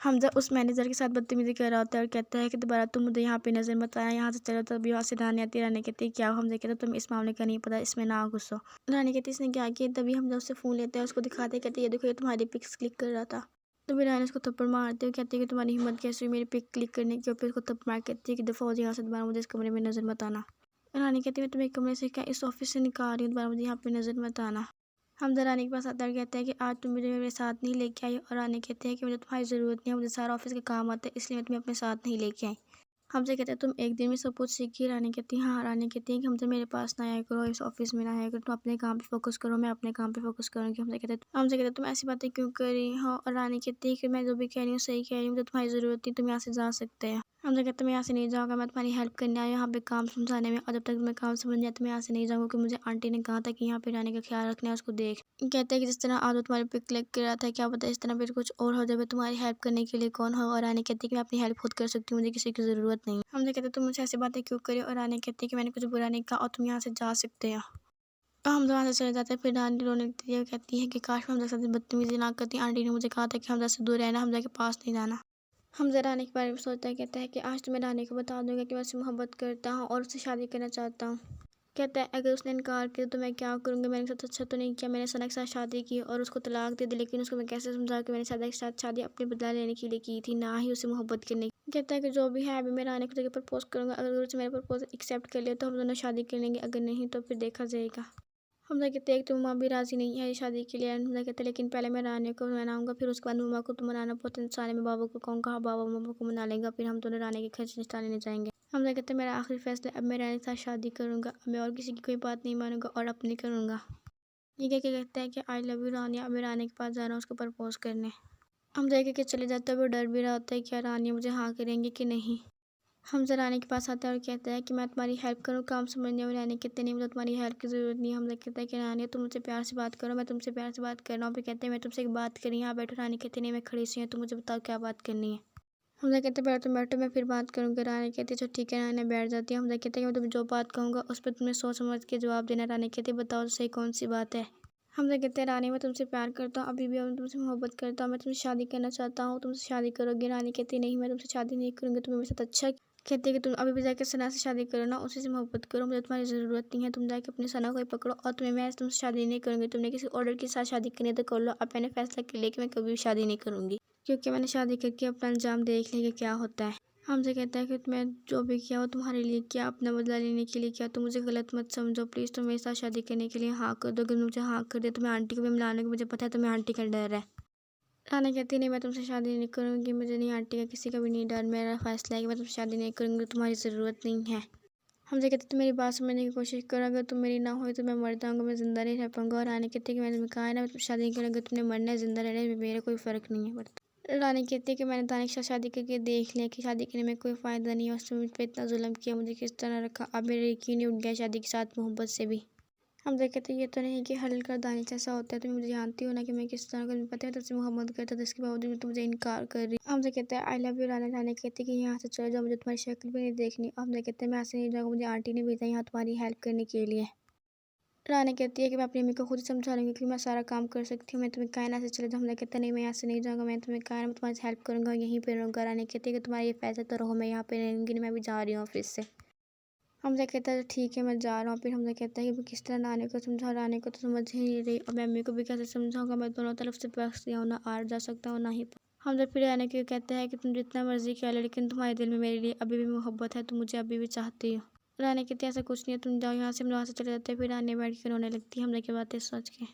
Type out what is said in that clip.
حمزہ اس manager کے ساتھ بدتمیزی کر رہا ہوتا ہے اور کہتا ہے کہ دوبارہ تم مجھے یہاں پہ نظر مت آیا، یہاں سے چلو۔ تبھی وہاں سے رانی آتی ہے، رانی کہتی ہے کیا ہو؟ حمزہ کہتا ہے تمہیں اس معاملے کا نہیں پتا، اس میں نہ گھسو۔ رانی کہتی ہے اس نے کیا کیا؟ تبھی حمزہ اس سے فون لیتا ہے، اس کو دکھاتے ہیں، کہتے ہیں یہ دیکھو، یہ تمہاری پکس کلک کر رہا تھا۔ تبھی رانی اس کو تھپڑ مارتے ہوئے کہتی ہے کہ تمہاری ہمت کیسے ہوئی میری پک کلک کرنے کی؟ اور پھر اس کو تھپڑ مار کہتی ہے کہ دفعہ ہو جائے یہاں سے، دوبارہ مجھے اس کمرے میں نظر مت آنا۔ رانی کہتی ہے میں تمہیں کمرے سے کیا اس آفس سے نکال رہی ہوں، دوبارہ مجھے یہاں پہ نظر مت آنا۔ حمزہ رانی کے پاس آتا ہے اور کہتا ہے کہ آج تم مجھے میرے ساتھ نہیں لے کے آئی، اور رانی کہتے ہیں کہ مجھے تمہاری ضرورت نہیں ہے، مجھے سارا آفس کا کام آتا ہے، اس لیے میں تمہیں اپنے ساتھ نہیں لے کے آئی۔ حمزہ کہتا ہے تم ایک دن میں سب کچھ سیکھی؟ رانی کہتی ہے ہاں۔ رانی کہتی ہے کہ حمزہ میرے پاس نہ آیا کرو، اس آفس میں نہ آیا کرو، تم اپنے کام پہ فوکس کرو، میں اپنے کام پہ فوکس کروں گی۔ حمزہ کہتا ہے تم ایسی باتیں کیوں کر رہی ہو؟ اور رانی کہتی ہے کہ میں جو بھی کہہ رہی ہوں صحیح کہہ رہی ہوں، مجھے تمہاری ضرورت نہیں، تم یہاں سے جا سکتے ہو۔ حمزہ کہتا ہے میں یہاں سے نہیں جاؤں گا، میں تمہاری ہیلپ کرنے آیا یہاں پہ کام سمجھانے میں، اور جب تک تمہیں کام سمجھ نہیں آیا تو میں یہاں سے نہیں جاؤں گا، کیونکہ مجھے آنٹی نے کہا تھا کہ یہاں پہ رانی کا خیال رکھنا ہے، اس کو دیکھ۔ کہتا ہے کہ جس طرح آج وہ تمہاری پک کلک کر رہا تھا، کیا پتہ اس طرح پھر کچھ اور ہو جائے، تمہاری ہیلپ کرنے کے لیے کون ہو؟ اور رانی کہتی ہے کہ میں اپنی ہیلپ خود کر سکتی ہوں، مجھے کسی کی ضرورت نہیں۔ حمزہ کہتا ہے تم مجھے ایسی باتیں کیوں کری؟ اور رانی کہتی ہے کہ میں نے کچھ برا نہیں کہا، اور تم یہاں سے جا سکتے ہو۔ اور حمزہ وہاں سے چلے جاتا ہے۔ پھر رانی رونے لگتی ہے اور کہتی ہے کہ کاش میں حمزہ کے ساتھ بدتمیزی نہ کرتی، آنٹی نے مجھے کہا تھا کہ حمزہ سے دور رہنا، حمزہ کے پاس نہیں جانا۔ حمزہ رانی کے بارے میں سوچتا ہے، کہتا ہے کہ آج تو میں رانی کو بتا دوں گا کہ میں اس سے محبت کرتا ہوں اور اس سے شادی کرنا چاہتا ہوں۔ کہتا ہے اگر اس نے انکار کیا تو میں کیا کروں گا، میں نے اس کے ساتھ اچھا تو نہیں کیا، میں نے ثنا کے ساتھ شادی کی اور اس کو طلاق دے دی، لیکن اس کو میں کیسے سمجھا کہ میں نے ثنا کے ساتھ شادی اپنے بدلہ لینے کے لیے کی تھی، نہ ہی اسے محبت کرنے کی۔ کہتا ہے کہ جو بھی ہے ابھی میں رانی کو پرپوز کروں گا، اگر اسے میرا پرپوز ایکسیپٹ کر لیا تو ہم دونوں شادی کر لیں گے، اگر نہیں تو پھر دیکھا جائے گا۔ حمزہ کہتے ہیں کہ تم ماں بھی راضی نہیں ہے شادی کے لیے۔ حمزہ کہتے ہیں لیکن پہلے میں رانی کو مناؤں گا، پھر اس کے بعد ماما کو تو منانا بہت انسان ہے، میں بابا کو کہوں گا، بابا ماما کو منا لیں گا، پھر ہم دونوں رانی کے گھر سے رشتہ لینے جائیں گے۔ حمزہ کہتے ہیں میرا آخری فیصلہ اب میں رانی کے ساتھ شادی کروں گا، اب میں اور کسی کی کوئی بات نہیں مانوں گا اور اپنی کروں گا۔ یہ کہہ کے کہتا ہے کہ آئی لو یو رانی، اب میں رانی کے پاس جا رہا ہوں اس کو پرپوز کرنے۔ حمزہ کہہ کے چلے جاتا ہے، وہ ڈر بھی رہا ہوتا ہے کیا رانی مجھے ہاں کریں گے کہ نہیں۔ حمزہ رانی کے پاس آتا ہے اور کہتا ہے کہ میں تمہاری ہیلپ کروں کام سمجھنے میں۔ رانی کہتے نہیں مجھے تمہاری ہیلپ کی ضرورت نہیں ہے۔ حمزہ کہتا ہے کہ رانی تم مجھ سے پیار سے بات کرو، میں تم سے پیار سے بات کر رہا ہوں۔ پھر کہتے ہیں میں تم سے ایک بات کری، یہاں بیٹھو۔ رانی کہتی نہیں میں کھڑی سی ہوں، تم مجھے بتاؤ کیا بات کرنی ہے۔ حمزہ کہتے ہیں پہلے تم بیٹھو میں پھر بات کروں گا۔ رانی کہتی ہے ٹھیک ہے۔ رانی بیٹھ جاتی ہے۔ حمزہ کہتے ہیں کہ میں تمہیں جو بات کہوں گا اس پہ تمہیں سوچ سمجھ کے جواب دینا۔ رانی کہتی ہے بتاؤ صحیح کون سی بات ہے۔ حمزہ کہتے ہیں رانی میں تم سے پیار کرتا ہوں، ابھی بھی میں تم سے محبت کرتا ہوں، میں تم سے شادی کرنا چاہتا ہوں، تم سے شادی کرو گی؟ رانی کہتی ہے نہیں میں تم سے شادی نہیں کروں گی، تمہیں میرے ساتھ اچھا۔ کہتی ہے کہ تم ابھی بھی جا کے ثنا سے شادی کرو نا، اسی سے محبت کرو، مجھے تمہاری ضرورت نہیں ہے، تم جا کے اپنی ثنا کو ہی پکڑو، اور تمہیں میں تم سے شادی نہیں کروں گی، تم نے کسی آرڈر کے ساتھ شادی کرنی ہے تو کر لو، اب میں نے فیصلہ کر لیا کہ میں کبھی بھی شادی نہیں کروں گی، کیونکہ میں نے شادی کر کے اپنا انجام دیکھ لیا کہ کیا ہوتا ہے۔ حمزہ کہتا ہے کہ میں جو بھی کیا وہ تمہارے لیے کیا، اپنا بدلہ لینے کے لیے کیا، تم مجھے غلط مت سمجھو پلیز، تم میرے ساتھ شادی کرنے کے لیے ہاں کر دو، اگر مجھے ہاں کر دے تو میں آنٹی کو بھی ملا لوں گی، مجھے پتہ ہے تمہیں آنٹی کا ڈر ہے۔ رانی کہتی نہیں میں تم سے شادی نہیں کروں گی، مجھے نہیں آنٹی کا کسی کا بھی نہیں ڈر، میرا فیصلہ ہے کہ میں تم سے شادی نہیں کروں گی، تمہاری ضرورت نہیں ہے۔ حمزہ کہتے تم میری بات سمجھنے کی کوشش کرو، اگر تم میری نہ ہوئی تو میں مر جاؤں گا، میں زندہ نہیں رہ پاؤں گا۔ اور رانی کہتی ہے کہ میں نے تمہیں کہا ہے نا میں تم سے شادی نہیں کروں گی، تم نے مرنا ہے زندہ رہنا ہے، میرا کوئی فرق نہیں ہے پڑتا۔ رانی کہتی ہے کہ میں نے دانش کے ساتھ شادی کر کے دیکھ لیا کہ شادی کرنے میں کوئی فائدہ نہیں ہے، اس نے مجھ پہ اتنا ظلم کیا، مجھے کس طرح رکھا، اب میرا یقین ہی اٹھ گیا شادی کے ساتھ محبت سے بھی۔ حمزہ کہتے ہیں یہ تو نہیں کہ حل کر دانش ایسا ہوتا ہے، تم مجھے جانتی ہو نا کہ میں کس طرح کا، پتہ ہے تم سے محبت کرتا تھا، اس کے باوجود بھی تم مجھے انکار کر رہی۔ حمزہ کہتا ہے آئی لو یو رانی۔ رانی کہتی ہے کہ یہاں سے چلے جاؤ، مجھے تمہاری شکل بھی نہیں دیکھنی۔ حمزہ کہتے ہیں میں ایسے نہیں جاؤں گا، مجھے آنٹی نے بھیجا یہاں تمہاری ہیلپ کرنے کے لیے۔ رانی کہتی ہے کہ میں اپنی امی کو خود ہی سمجھا لوں گی کہ میں سارا کام کر سکتی ہوں، میں تمہیں کہا نا سے چلے جاؤ۔ حمزہ کہتا ہے نہیں میں یہاں سے نہیں جاؤں گا، میں تمہیں کہا میں تمہاری ہیلپ کروں گا، یہیں پہ رہوں گا۔ رانی کہتی ہے کہ تمہارا یہ فیصلہ تو رہو، میں یہاں پہ رہوں گی، میں بھی جا رہی ہوں آفس سے۔ حمزہ کہتا ہے ٹھیک ہے میں جا رہا ہوں۔ پھر حمزہ کہتا ہے کہ میں کس طرح رانی کو سمجھاؤں، رانی کو تو سمجھ ہی نہیں رہی، اور میں امی کو بھی کیسے سمجھاؤں گا، میں دونوں طرف سے پھنس گیا ہوں، نہ آ جا سکتا ہوں نہ ہی۔ حمزہ پھر رانی کو کہتا ہے کہ تم جتنا مرضی کہہ لو لیکن تمہارے دل میں میرے لیے ابھی بھی محبت ہے، تم مجھے ابھی بھی چاہتی ہو۔ رانی کہتی ہے ایسا کچھ نہیں ہے، تم جاؤ یہاں سے، ہم وہاں سے چلے جاتے ہیں۔ پھر رانی بیٹھ کے رونے لگتی ہے حمزہ کی باتیں سوچ کے۔